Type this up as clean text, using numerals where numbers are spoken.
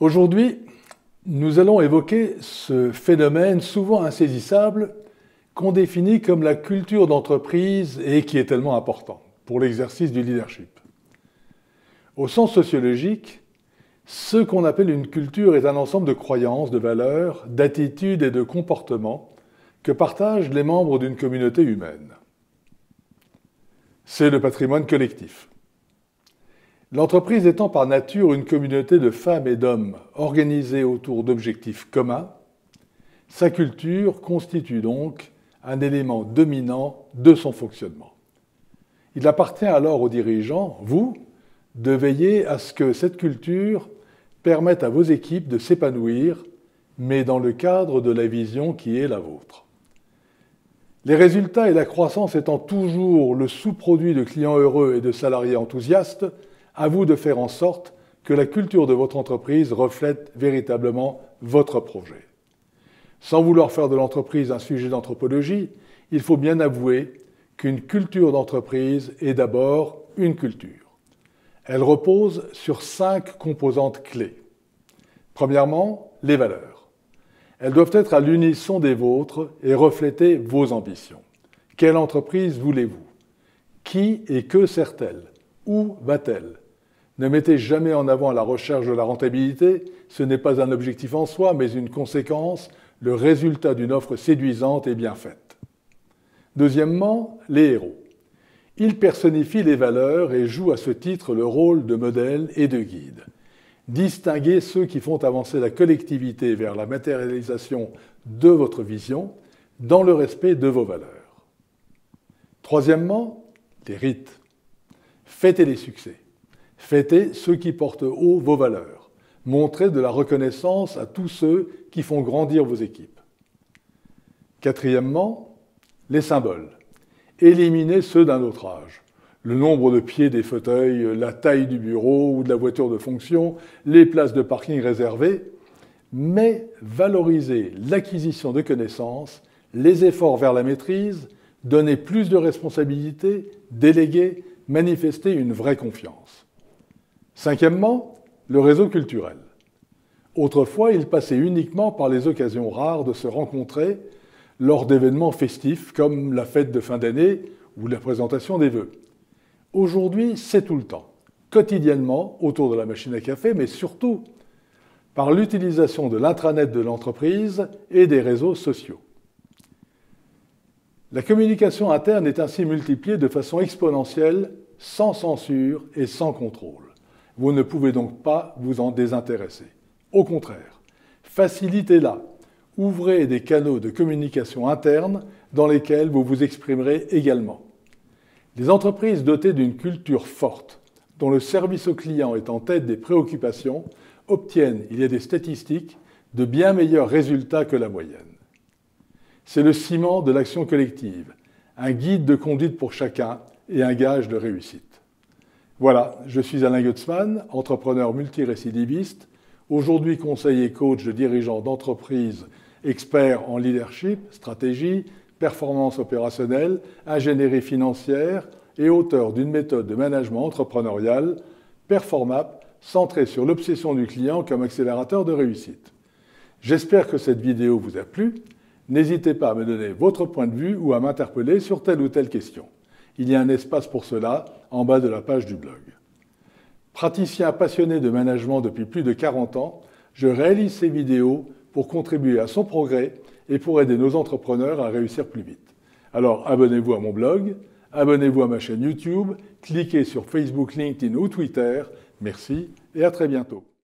Aujourd'hui, nous allons évoquer ce phénomène souvent insaisissable qu'on définit comme la culture d'entreprise et qui est tellement important pour l'exercice du leadership. Au sens sociologique, ce qu'on appelle une culture est un ensemble de croyances, de valeurs, d'attitudes et de comportements que partagent les membres d'une communauté humaine. C'est le patrimoine collectif. L'entreprise étant par nature une communauté de femmes et d'hommes organisés autour d'objectifs communs, sa culture constitue donc un élément dominant de son fonctionnement. Il appartient alors aux dirigeants, vous, de veiller à ce que cette culture permette à vos équipes de s'épanouir, mais dans le cadre de la vision qui est la vôtre. Les résultats et la croissance étant toujours le sous-produit de clients heureux et de salariés enthousiastes, à vous de faire en sorte que la culture de votre entreprise reflète véritablement votre projet. Sans vouloir faire de l'entreprise un sujet d'anthropologie, il faut bien avouer qu'une culture d'entreprise est d'abord une culture. Elle repose sur 5 composantes clés. Premièrement, les valeurs. Elles doivent être à l'unisson des vôtres et refléter vos ambitions. Quelle entreprise voulez-vous? Qui et que sert-elle? Où va-t-elle? Ne mettez jamais en avant la recherche de la rentabilité, ce n'est pas un objectif en soi, mais une conséquence, le résultat d'une offre séduisante et bien faite. Deuxièmement, les héros. Ils personnifient les valeurs et jouent à ce titre le rôle de modèle et de guide. Distinguez ceux qui font avancer la collectivité vers la matérialisation de votre vision dans le respect de vos valeurs. Troisièmement, les rites. Fêtez les succès. Fêtez ceux qui portent haut vos valeurs. Montrez de la reconnaissance à tous ceux qui font grandir vos équipes. Quatrièmement, les symboles. Éliminez ceux d'un autre âge. Le nombre de pieds des fauteuils, la taille du bureau ou de la voiture de fonction, les places de parking réservées, mais valorisez l'acquisition de connaissances, les efforts vers la maîtrise, donnez plus de responsabilités, déléguez, manifestez une vraie confiance. Cinquièmement, le réseau culturel. Autrefois, il passait uniquement par les occasions rares de se rencontrer lors d'événements festifs comme la fête de fin d'année ou la présentation des vœux. Aujourd'hui, c'est tout le temps, quotidiennement, autour de la machine à café, mais surtout par l'utilisation de l'intranet de l'entreprise et des réseaux sociaux. La communication interne est ainsi multipliée de façon exponentielle, sans censure et sans contrôle. Vous ne pouvez donc pas vous en désintéresser. Au contraire, facilitez-la. Ouvrez des canaux de communication interne dans lesquels vous vous exprimerez également. Les entreprises dotées d'une culture forte, dont le service au client est en tête des préoccupations, obtiennent, il y a des statistiques, de bien meilleurs résultats que la moyenne. C'est le ciment de l'action collective, un guide de conduite pour chacun et un gage de réussite. Voilà, je suis Alain Gutzmann, entrepreneur multirécidiviste, aujourd'hui conseiller et coach de dirigeants d'entreprises experts en leadership, stratégie, performance opérationnelle, ingénierie financière et auteur d'une méthode de management entrepreneurial, Performap, centrée sur l'obsession du client comme accélérateur de réussite. J'espère que cette vidéo vous a plu. N'hésitez pas à me donner votre point de vue ou à m'interpeller sur telle ou telle question. Il y a un espace pour cela en bas de la page du blog. Praticien passionné de management depuis plus de 40 ans, je réalise ces vidéos pour contribuer à son progrès et pour aider nos entrepreneurs à réussir plus vite. Alors abonnez-vous à mon blog, abonnez-vous à ma chaîne YouTube, cliquez sur Facebook, LinkedIn ou Twitter. Merci et à très bientôt.